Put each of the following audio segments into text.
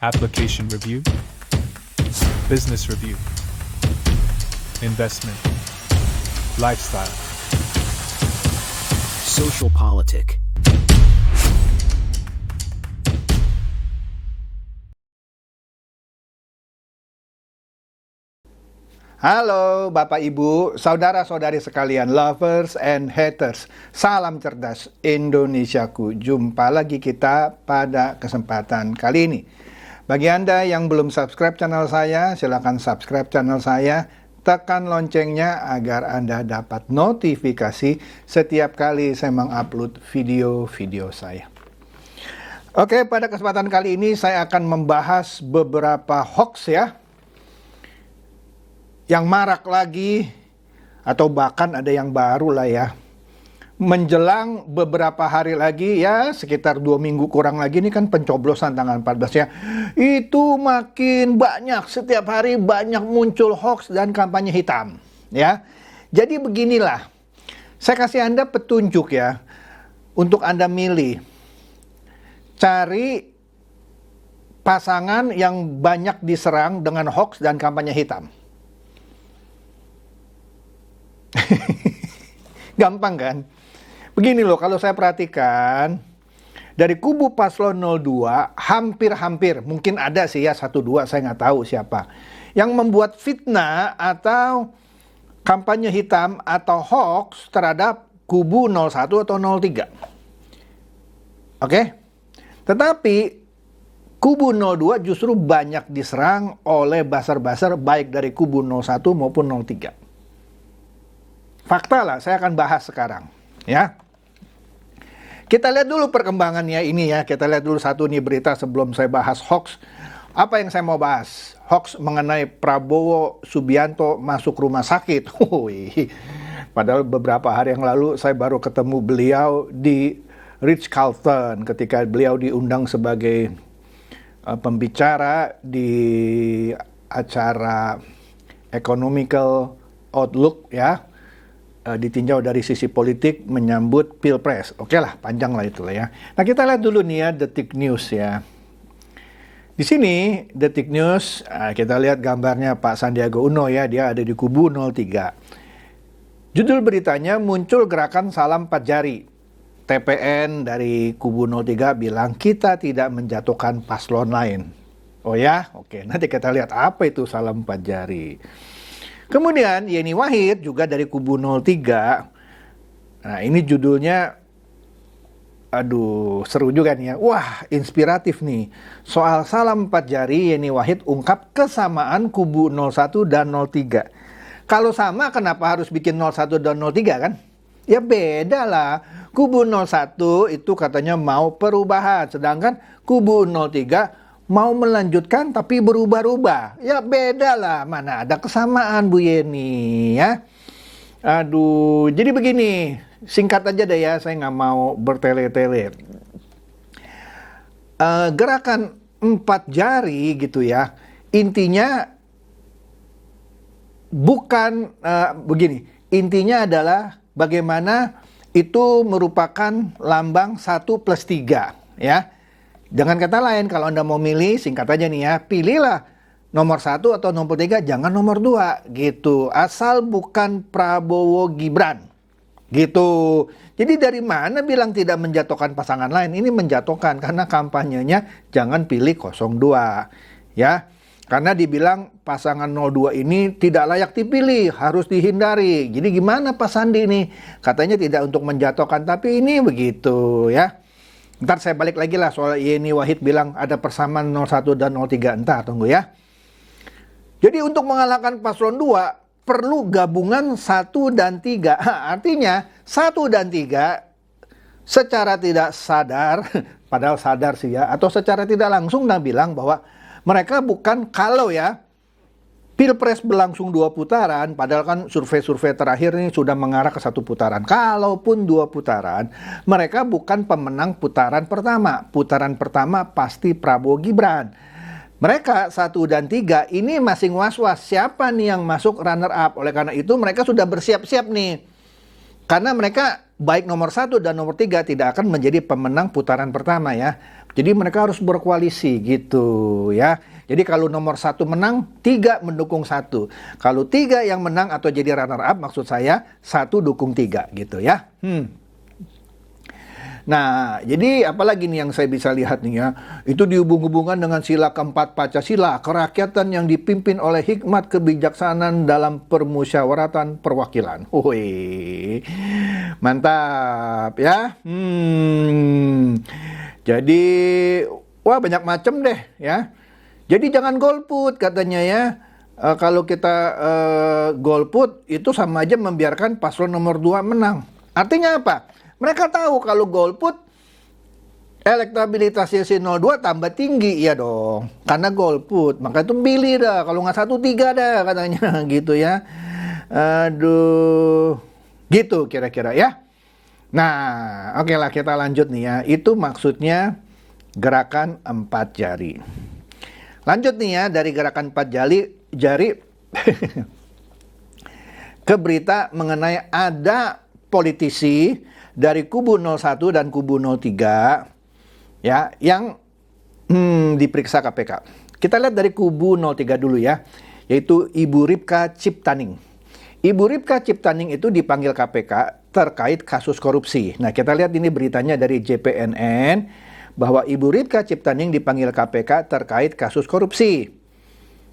application review, business review, investment, lifestyle, social politic. Halo Bapak Ibu, saudara-saudari sekalian, lovers and haters. Salam cerdas Indonesiaku. Jumpa lagi kita pada kesempatan kali ini. Bagi Anda yang belum subscribe channel saya, silakan subscribe channel saya. Tekan loncengnya agar Anda dapat notifikasi setiap kali saya mengupload video-video saya. Oke, pada kesempatan kali ini saya akan membahas beberapa hoax ya, yang marak lagi, atau bahkan ada yang baru lah ya. Menjelang beberapa hari lagi ya, sekitar 2 minggu kurang lagi, ini kan pencoblosan tanggal 14 ya. Itu makin banyak, setiap hari banyak muncul hoax dan kampanye hitam ya. Jadi beginilah, saya kasih Anda petunjuk ya, untuk Anda milih. Cari pasangan yang banyak diserang dengan hoax dan kampanye hitam. Gampang kan? Begini loh, kalau saya perhatikan dari kubu paslon 02 hampir-hampir, mungkin ada sih ya 1-2, saya nggak tahu siapa, yang membuat fitnah atau kampanye hitam atau hoax terhadap kubu 01 atau 03. Oke? Tetapi kubu 02 justru banyak diserang oleh buzzer-buzzer baik dari kubu 01 maupun 03. Fakta lah, saya akan bahas sekarang ya. Kita lihat dulu perkembangannya ini ya. Kita lihat dulu satu nih berita sebelum saya bahas hoax. Apa yang saya mau bahas? Hoax mengenai Prabowo Subianto masuk rumah sakit. Padahal beberapa hari yang lalu saya baru ketemu beliau di Ritz-Carlton ketika beliau diundang sebagai pembicara di acara Economical Outlook ya. Ditinjau dari sisi politik menyambut Pilpres. Oke lah, panjang lah itulah ya. Nah, kita lihat dulu nih ya Detik News ya. Di sini Detik News, kita lihat gambarnya Pak Sandiaga Uno ya, dia ada di kubu 03. Judul beritanya, muncul gerakan salam 4 jari. TPN dari kubu 03 bilang kita tidak menjatuhkan paslon lain. Oh ya, oke. Nanti kita lihat apa itu salam 4 jari. Kemudian Yeni Wahid juga dari kubu 03. Nah, ini judulnya, aduh seru juga nih ya. Wah, inspiratif nih. Soal salam 4 jari, Yeni Wahid ungkap kesamaan kubu 01 dan 03. Kalau sama, kenapa harus bikin 01 dan 03 kan? Ya beda lah. Kubu 01 itu katanya mau perubahan, sedangkan kubu 03 mau melanjutkan tapi berubah-ubah. Ya beda lah, mana ada kesamaan Bu Yeni ya. Aduh, jadi begini, singkat aja deh ya, saya nggak mau bertele-tele. Gerakan 4 jari gitu ya, intinya bukan begini, intinya adalah bagaimana itu merupakan lambang 1+3 ya. Dengan kata lain, kalau Anda mau milih, singkat aja nih ya, pilihlah nomor 1 atau nomor 3, jangan nomor 2 gitu. Asal bukan Prabowo Gibran gitu. Jadi dari mana bilang tidak menjatuhkan pasangan lain? Ini menjatuhkan karena kampanyenya jangan pilih 02 ya. Karena dibilang pasangan 02 ini tidak layak dipilih, harus dihindari. Jadi gimana Pak Sandi nih? Katanya tidak untuk menjatuhkan, tapi ini begitu ya. Ntar saya balik lagi lah soal Yeni Wahid bilang ada persamaan 01 dan 03. Ntar tunggu ya. Jadi untuk mengalahkan paslon 2 perlu gabungan 1 dan 3. Artinya 1 dan 3 secara tidak sadar, padahal sadar sih ya, atau secara tidak langsung bilang bahwa mereka bukan, kalau ya Pilpres berlangsung 2 putaran, padahal kan survei-survei terakhir ini sudah mengarah ke 1 putaran. Kalaupun 2 putaran, mereka bukan pemenang putaran pertama. Putaran pertama pasti Prabowo Gibran. Mereka 1 dan 3 ini masing was-was siapa nih yang masuk runner up. Oleh karena itu mereka sudah bersiap-siap nih. Karena mereka baik nomor 1 dan nomor 3 tidak akan menjadi pemenang putaran pertama ya. Jadi mereka harus berkoalisi gitu ya. Jadi kalau nomor 1 menang, 3 mendukung 1. Kalau 3 yang menang atau jadi runner up, maksud saya 1 dukung 3 gitu ya. Nah, jadi apalagi nih yang saya bisa lihat nih ya, itu dihubung-hubungkan dengan sila keempat Pancasila, kerakyatan yang dipimpin oleh hikmat kebijaksanaan dalam permusyawaratan perwakilan. Wih, mantap ya. Jadi, wah banyak macam deh ya. Jadi jangan golput katanya ya. Kalau kita golput itu sama aja membiarkan paslon nomor 2 menang. Artinya apa? Mereka tahu kalau golput elektabilitasnya si 02 tambah tinggi, ya dong. Karena golput, maka itu pilih dah. Kalau nggak 1-3 dah katanya gitu ya. Aduh, gitu kira-kira ya. Nah, oke lah kita lanjut nih ya. Itu maksudnya gerakan 4 jari. Lanjut nih ya dari gerakan 4 jari ke berita mengenai ada politisi dari kubu 01 dan kubu 03 ya yang diperiksa KPK. Kita lihat dari kubu 03 dulu ya, yaitu Ibu Ripka Ciptaning. Ibu Ripka Ciptaning itu dipanggil KPK terkait kasus korupsi. Nah, kita lihat ini beritanya dari JPNN bahwa Ibu Ripka Ciptaning dipanggil KPK terkait kasus korupsi.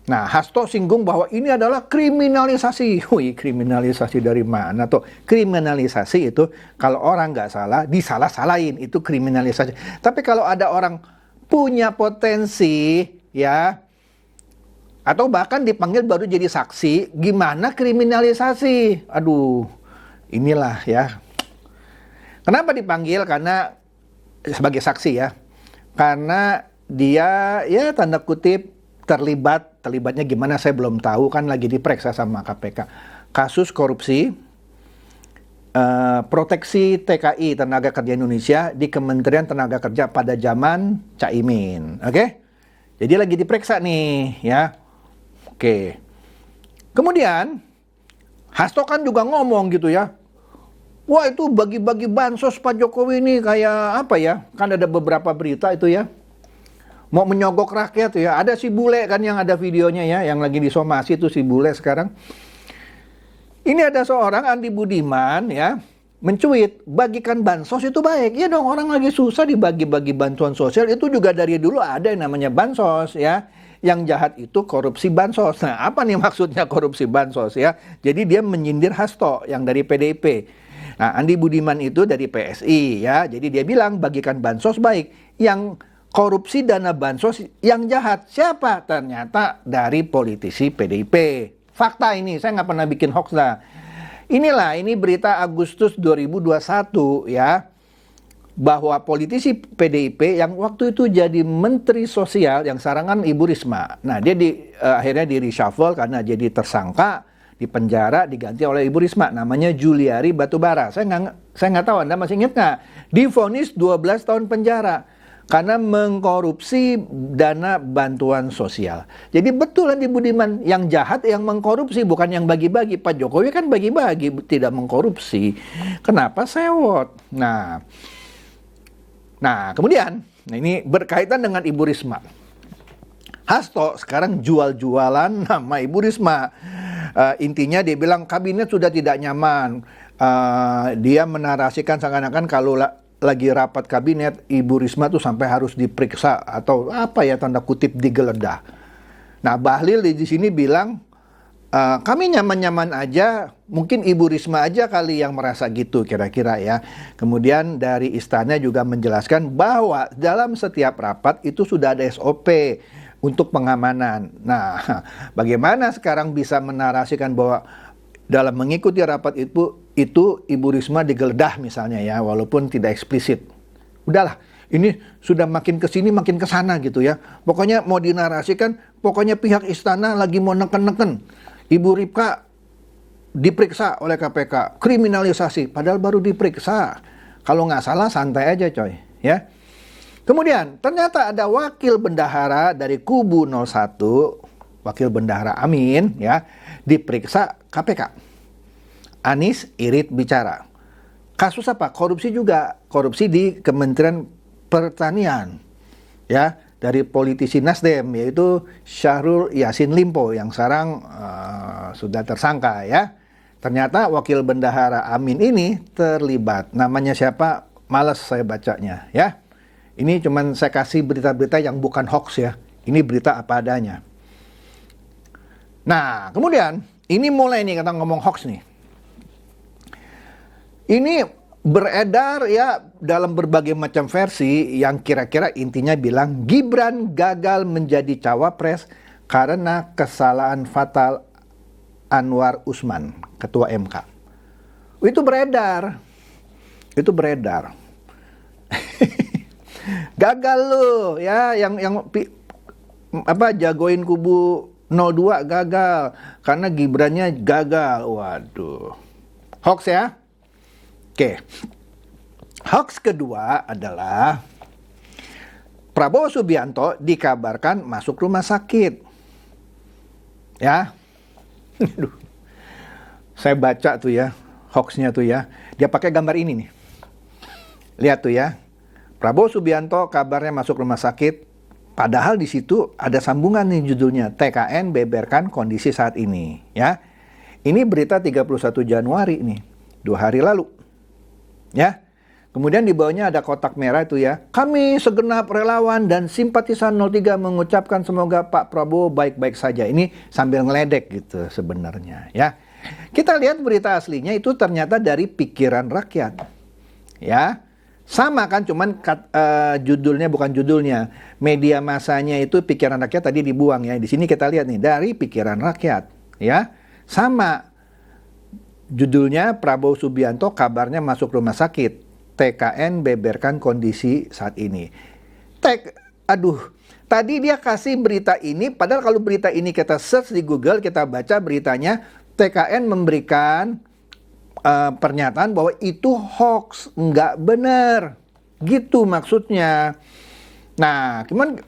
Nah, Hasto singgung bahwa ini adalah kriminalisasi. Wih, kriminalisasi dari mana tuh? Kriminalisasi itu kalau orang nggak salah, disalah-salahin. Itu kriminalisasi. Tapi kalau ada orang punya potensi, ya, atau bahkan dipanggil baru jadi saksi, gimana kriminalisasi? Aduh, inilah ya. Kenapa dipanggil? Karena sebagai saksi ya. Karena dia, ya tanda kutip, terlibatnya gimana saya belum tahu, kan lagi diperiksa sama KPK. Kasus korupsi proteksi TKI Tenaga Kerja Indonesia di Kementerian Tenaga Kerja pada zaman Caimin. Oke? Jadi lagi diperiksa nih ya. Oke. Kemudian Hasto kan juga ngomong gitu ya. Wah, itu bagi-bagi bansos Pak Jokowi ini kayak apa ya? Kan ada beberapa berita itu ya. Mau menyogok rakyat ya. Ada si bule kan yang ada videonya ya, yang lagi disomasi itu si bule sekarang. Ini ada seorang Andi Budiman ya, mencuit, bagikan bansos itu baik. Ya dong, orang lagi susah dibagi-bagi bantuan sosial. Itu juga dari dulu ada yang namanya bansos ya. Yang jahat itu korupsi bansos. Nah, apa nih maksudnya korupsi bansos ya? Jadi dia menyindir Hasto yang dari PDIP. Nah, Andi Budiman itu dari PSI ya. Jadi dia bilang bagikan bansos baik. Yang korupsi dana bansos yang jahat siapa? Ternyata dari politisi PDIP. Fakta ini, saya nggak pernah bikin hoax lah. Ini berita Agustus 2021 ya, bahwa politisi PDIP yang waktu itu jadi Menteri Sosial, yang sekarang kan Ibu Risma. Nah, dia akhirnya di reshuffle karena jadi tersangka, di penjara, diganti oleh Ibu Risma. Namanya Juliari Batubara. Saya nggak tahu, Anda masih ingat nggak? Divonis 12 tahun penjara karena mengkorupsi dana bantuan sosial. Jadi betul Andi Budiman, yang jahat yang mengkorupsi, bukan yang bagi-bagi. Pak Jokowi kan bagi-bagi, tidak mengkorupsi. Kenapa sewot? Nah kemudian, ini berkaitan dengan Ibu Risma. Hasto sekarang jual-jualan nama Ibu Risma. Intinya dia bilang kabinet sudah tidak nyaman. Dia menarasikan seakan-akan kalau lagi rapat kabinet, Ibu Risma tuh sampai harus diperiksa atau apa ya, tanda kutip digeledah. Nah, Bahlil di sini bilang kami nyaman-nyaman aja, mungkin Ibu Risma aja kali yang merasa gitu kira-kira ya. Kemudian dari istana juga menjelaskan bahwa dalam setiap rapat itu sudah ada SOP untuk pengamanan. Nah, bagaimana sekarang bisa menarasikan bahwa dalam mengikuti rapat itu Ibu Risma digeledah misalnya ya, walaupun tidak eksplisit. Udahlah, ini sudah makin kesini makin kesana gitu ya. Pokoknya mau dinarasikan, pokoknya pihak istana lagi mau neken-neken. Ibu Ripka diperiksa oleh KPK, kriminalisasi, padahal baru diperiksa. Kalau nggak salah santai aja coy ya. Kemudian ternyata ada wakil bendahara dari kubu 01, wakil bendahara Amin ya, diperiksa KPK. Anies irit bicara. Kasus apa? Korupsi juga. Korupsi di Kementerian Pertanian. Ya, dari politisi Nasdem, yaitu Syahrul Yassin Limpo yang sekarang sudah tersangka ya. Ternyata wakil bendahara Amin ini terlibat. Namanya siapa? Males saya bacanya ya. Ini cuman saya kasih berita-berita yang bukan hoax ya. Ini berita apa adanya. Nah, kemudian ini mulai nih kita ngomong hoax nih. Ini beredar ya dalam berbagai macam versi yang kira-kira intinya bilang Gibran gagal menjadi cawapres karena kesalahan fatal Anwar Usman, ketua MK. Itu beredar. Gagal lo ya, yang jagoin kubu 02 gagal karena Gibrannya gagal. Waduh. Hoax ya. Oke. Hoax kedua adalah Prabowo Subianto dikabarkan masuk rumah sakit. Ya. Aduh. Saya baca tuh ya, hoaxnya tuh ya. Dia pakai gambar ini nih. Lihat tuh ya. Prabowo Subianto kabarnya masuk rumah sakit. Padahal di situ ada sambungan nih judulnya, TKN beberkan kondisi saat ini. Ya. Ini berita 31 Januari nih, 2 hari lalu. Ya. Kemudian di bawahnya ada kotak merah itu ya. Kami segenap relawan dan simpatisan 03 mengucapkan semoga Pak Prabowo baik-baik saja. Ini sambil ngeledek gitu sebenarnya ya. Kita lihat berita aslinya itu ternyata dari pikiran rakyat. Ya. Sama kan, cuman judulnya bukan judulnya. Media masanya itu pikiran rakyat tadi dibuang ya. Di sini kita lihat nih dari pikiran rakyat ya. Sama. Judulnya Prabowo Subianto kabarnya masuk rumah sakit. TKN beberkan kondisi saat ini. Tadi dia kasih berita ini, padahal kalau berita ini kita search di Google, kita baca beritanya, TKN memberikan pernyataan bahwa itu hoax, nggak benar. Gitu maksudnya. Nah, cuman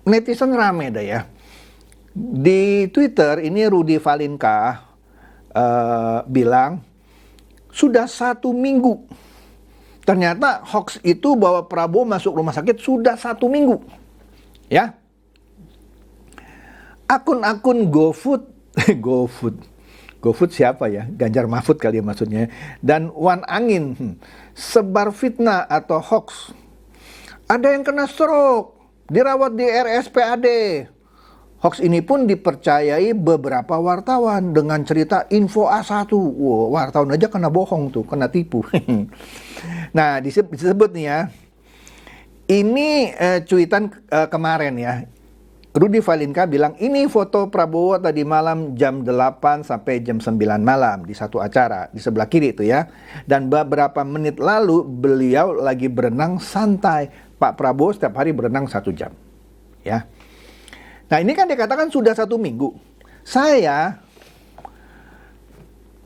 netizen rame dah ya. Di Twitter ini Rudy Valinka bilang, sudah 1 minggu. Ternyata hoax itu bahwa Prabowo masuk rumah sakit sudah 1 minggu. Ya. Akun-akun GoFood siapa ya? Ganjar Mahfud kali ya maksudnya. Dan Wan Angin sebar fitnah atau hoax. Ada yang kena stroke, dirawat di RSPAD. Hoax ini pun dipercayai beberapa wartawan dengan cerita info A1. Wow, wartawan aja kena bohong tuh, kena tipu. Nah, disebut nih ya. Ini cuitan kemarin ya. Rudy Valinka bilang, ini foto Prabowo tadi malam jam 8 sampai jam 9 malam di satu acara di sebelah kiri itu ya. Dan beberapa menit lalu beliau lagi berenang santai. Pak Prabowo setiap hari berenang 1 jam. Ya. Nah ini kan dikatakan sudah 1 minggu. Saya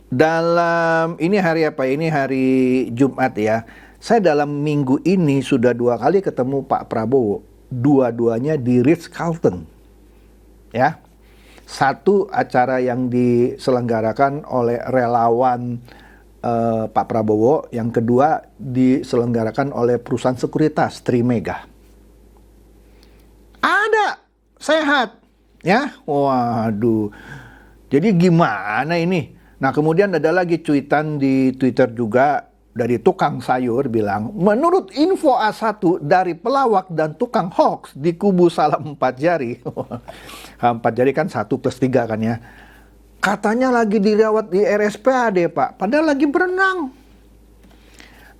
dalam, ini hari apa? Ini hari Jumat ya. Saya dalam minggu ini sudah 2 kali ketemu Pak Prabowo. Dua-duanya di Ritz-Carlton. Ya. Satu acara yang diselenggarakan oleh relawan Pak Prabowo, yang kedua diselenggarakan oleh perusahaan sekuritas Trimega. Ada, sehat, ya. Waduh. Jadi gimana ini? Nah, kemudian ada lagi cuitan di Twitter juga dari tukang sayur bilang, menurut info A1 dari pelawak dan tukang hoax di kubu Salam 4 Jari. 4 jari kan 1 plus 3 kan ya. Katanya lagi dirawat di RSPAD Pak, padahal lagi berenang.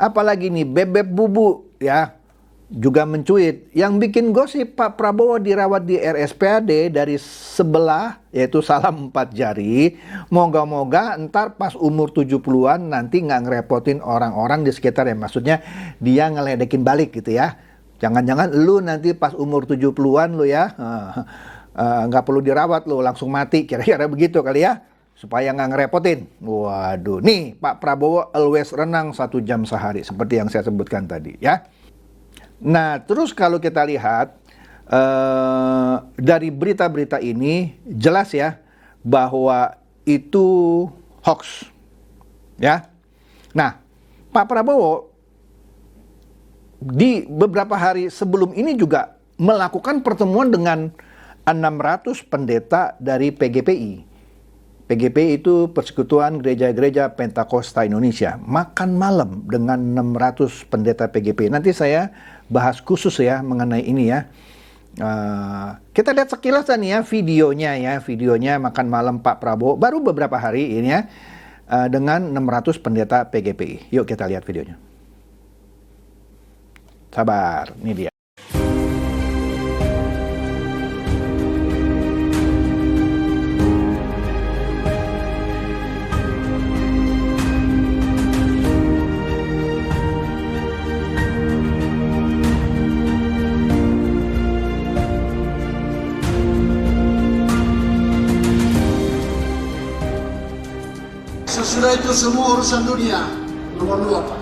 Apalagi nih Bebek Bubu ya, juga mencuit, yang bikin gosip Pak Prabowo dirawat di RSPAD dari sebelah, yaitu Salam 4 Jari. Moga-moga ntar pas umur 70-an nanti nggak ngerepotin orang-orang di sekitar ya. Maksudnya dia ngeledekin balik gitu ya. Jangan-jangan lu nanti pas umur 70-an lu ya, nggak perlu dirawat lu, langsung mati. Kira-kira begitu kali ya. Supaya nggak ngerepotin. Waduh, nih Pak Prabowo always renang 1 jam sehari. Seperti yang saya sebutkan tadi ya. Nah, terus kalau kita lihat dari berita-berita ini jelas ya bahwa itu hoax. Ya. Nah, Pak Prabowo di beberapa hari sebelum ini juga melakukan pertemuan dengan 600 pendeta dari PGPI. PGPI itu Persekutuan Gereja-Gereja Pentakosta Indonesia. Makan malam dengan 600 pendeta PGPI. Nanti saya bahas khusus ya mengenai ini ya. Kita lihat sekilas nih ya videonya makan malam Pak Prabowo baru beberapa hari ini ya dengan 600 pendeta PGPI. Yuk kita lihat videonya. Sabar, ini dia. Sesudah itu semua urusan dunia nomor 2, Pak.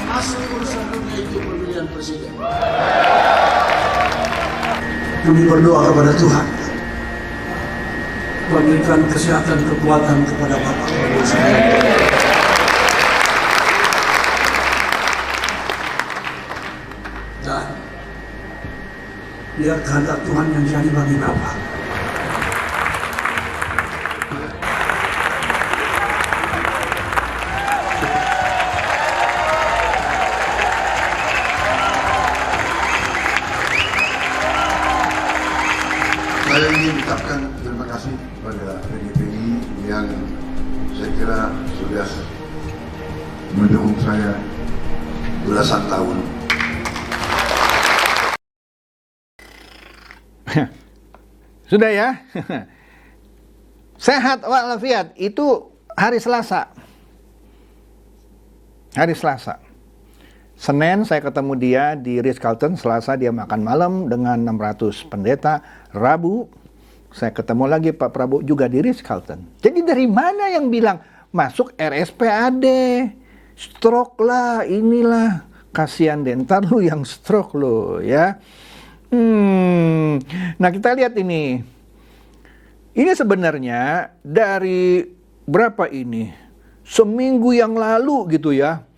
Masuk urusan dunia itu pemilihan presiden. Kami berdoa kepada Tuhan, memberikan kesehatan, kekuatan kepada Bapak Prabowo Subianto. Dan biar kehendak Tuhan yang jadi bagi Bapak. Saya ingin mengucapkan terima kasih kepada PGPI yang saya kira sudah mendukung saya belasan tahun. Sudah ya. Sehat walafiat itu hari Selasa. Hari Selasa. Senin saya ketemu dia di Ritz-Carlton, Selasa dia makan malam dengan 600 pendeta, Rabu saya ketemu lagi Pak Prabowo juga di Ritz-Carlton. Jadi dari mana yang bilang masuk RSPAD, stroke lah, inilah, kasihan deh, ntar lu yang stroke lo ya. Nah kita lihat ini sebenarnya dari berapa ini? Seminggu yang lalu gitu ya.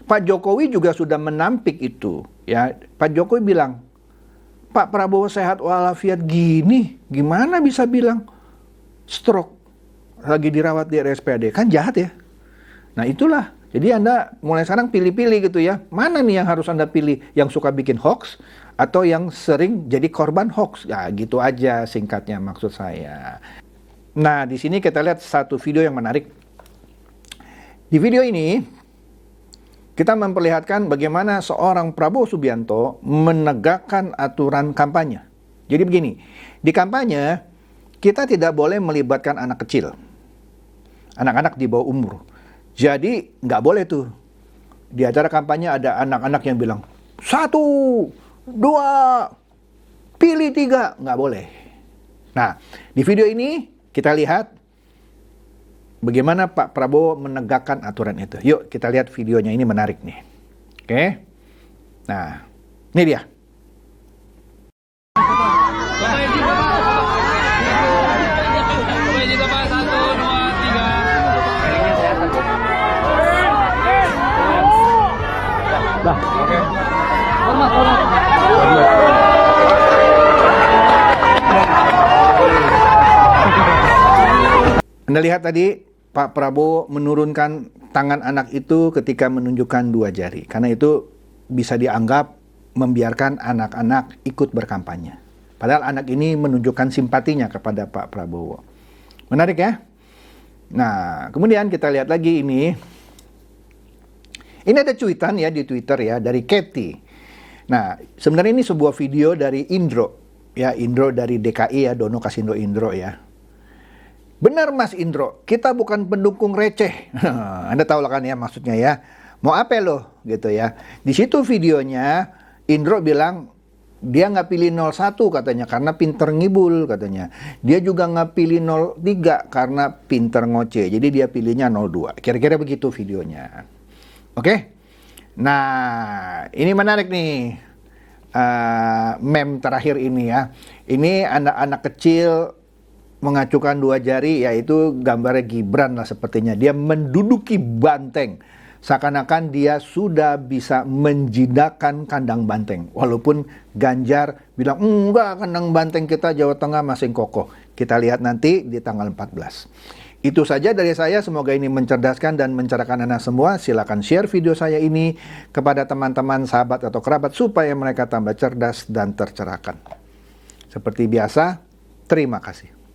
Pak Jokowi juga sudah menampik itu ya. Pak Jokowi bilang, Pak Prabowo sehat walafiat gini, gimana bisa bilang stroke lagi dirawat di RSPAD? Kan jahat ya. Nah itulah, jadi Anda mulai sekarang pilih-pilih gitu ya. Mana nih yang harus Anda pilih? Yang suka bikin hoax atau yang sering jadi korban hoax? Ya gitu aja singkatnya maksud saya. Nah di sini kita lihat satu video yang menarik. Di video ini kita memperlihatkan bagaimana seorang Prabowo Subianto menegakkan aturan kampanye. Jadi begini, di kampanye kita tidak boleh melibatkan anak kecil, anak-anak di bawah umur. Jadi nggak boleh tuh di acara kampanye ada anak-anak yang bilang 1, 2, pilih 3, nggak boleh. Nah di video ini kita lihat bagaimana Pak Prabowo menegakkan aturan itu. Yuk kita lihat videonya, ini menarik nih. Oke. Nah, ini dia. Anda lihat tadi Pak Prabowo menurunkan tangan anak itu ketika menunjukkan 2 jari. Karena itu bisa dianggap membiarkan anak-anak ikut berkampanye. Padahal anak ini menunjukkan simpatinya kepada Pak Prabowo. Menarik ya? Nah, kemudian kita lihat lagi ini. Ini ada cuitan ya di Twitter ya dari Katy. Nah, sebenarnya ini sebuah video dari Indro. Ya, Indro dari DKI ya, Dono Kasindo Indro ya. Benar Mas Indro, kita bukan pendukung receh. Anda tahu lah kan ya maksudnya ya. Mau apa lo gitu ya. Di situ videonya Indro bilang dia nggak pilih 01 katanya karena pinter ngibul katanya. Dia juga nggak pilih 03 karena pinter ngoceh. Jadi dia pilihnya 02. Kira-kira begitu videonya. Oke? Nah, ini menarik nih. Meme terakhir ini ya. Ini anak-anak kecil mengacukan dua jari, yaitu gambarnya Gibran lah sepertinya. Dia menduduki banteng. Seakan-akan dia sudah bisa menjinakkan kandang banteng. Walaupun Ganjar bilang, enggak, kandang banteng kita Jawa Tengah masih kokoh. Kita lihat nanti di tanggal 14. Itu saja dari saya, semoga ini mencerdaskan dan mencerahkan Anda semua. Silakan share video saya ini kepada teman-teman, sahabat, atau kerabat supaya mereka tambah cerdas dan tercerahkan. Seperti biasa, terima kasih.